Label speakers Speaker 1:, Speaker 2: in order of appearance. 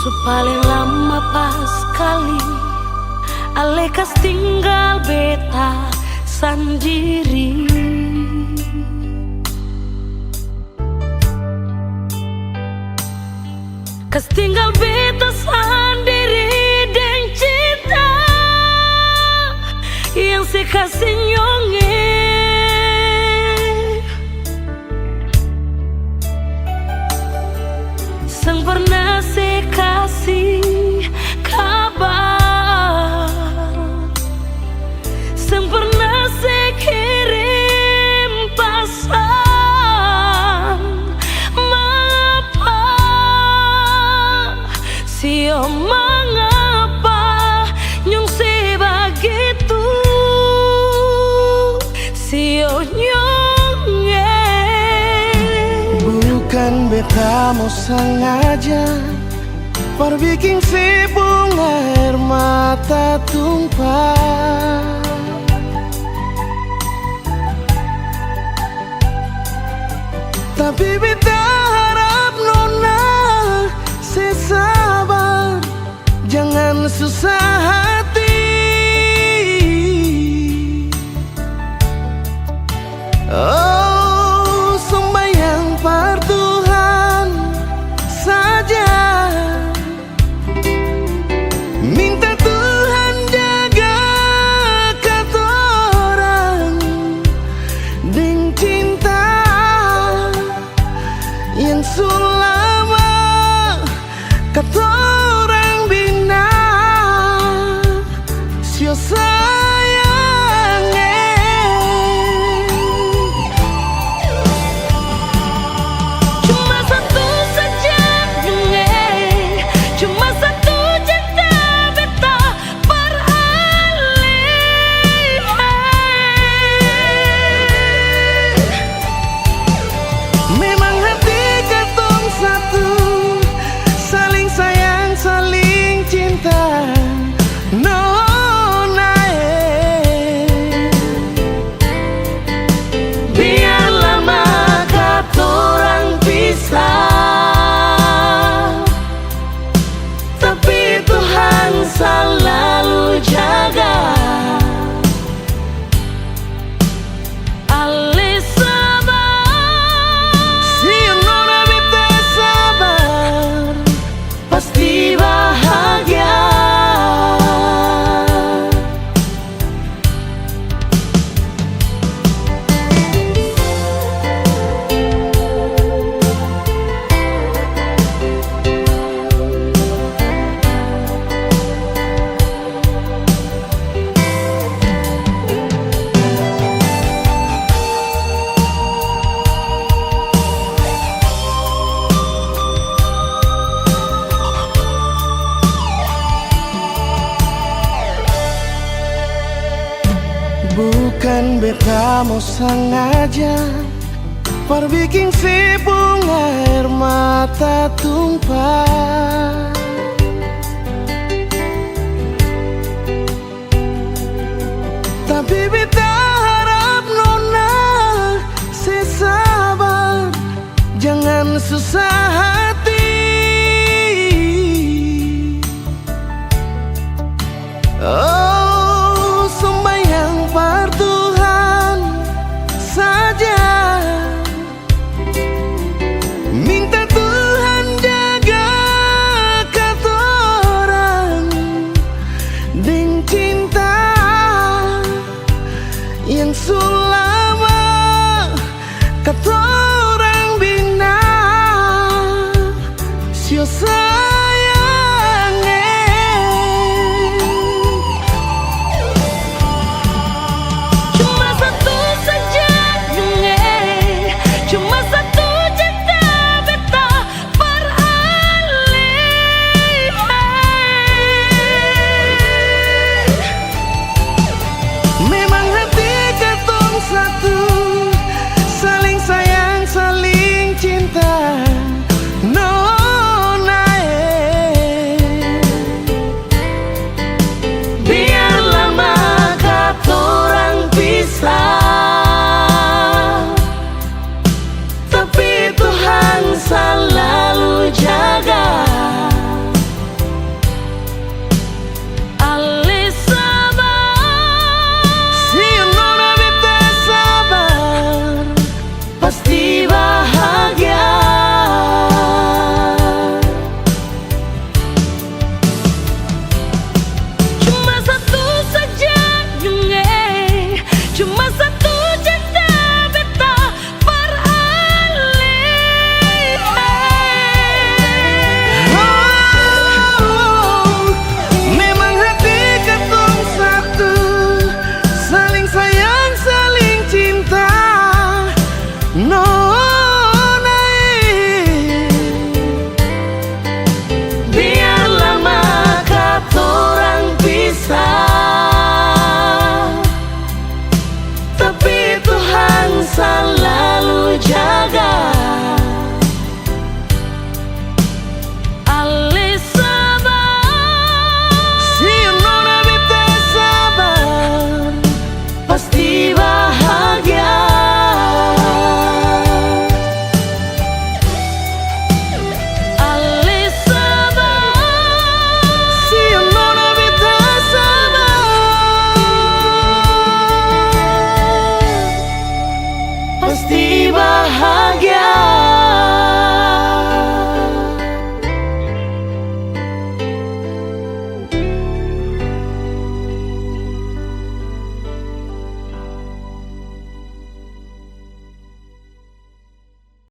Speaker 1: Paling lama pas kali alekas tinggal beta sendiri. Kas tinggal beta sendiri dan cinta yang sekasih nyonge. Sang pernah sekasih kabar, sang pernah sekirim pesan. Mengapa, sio mengapa nyong sebegitu, sio nyonge.
Speaker 2: Bukan beta mau sengaja perbikin si bunga air mata tumpah, tapi beta harap nona sesabar, jangan susah hati. Oh, sembahyang par Tuhan saja, minta Tuhan jaga katorang dengan cinta yang selama katorang bina. Sio
Speaker 1: selalu jaga. Ale sabar,
Speaker 2: si nona beta sabar,
Speaker 1: pasti bahagia.
Speaker 2: bukan beta mau sengaja perbikin si bunga air mata tumpah, tapi beta harap nona sesabar, jangan susah hati. Oh, sembahyang par Tuhan saja, minta Tuhan jaga katorang dengan cinta yang selama katorang bina. Sio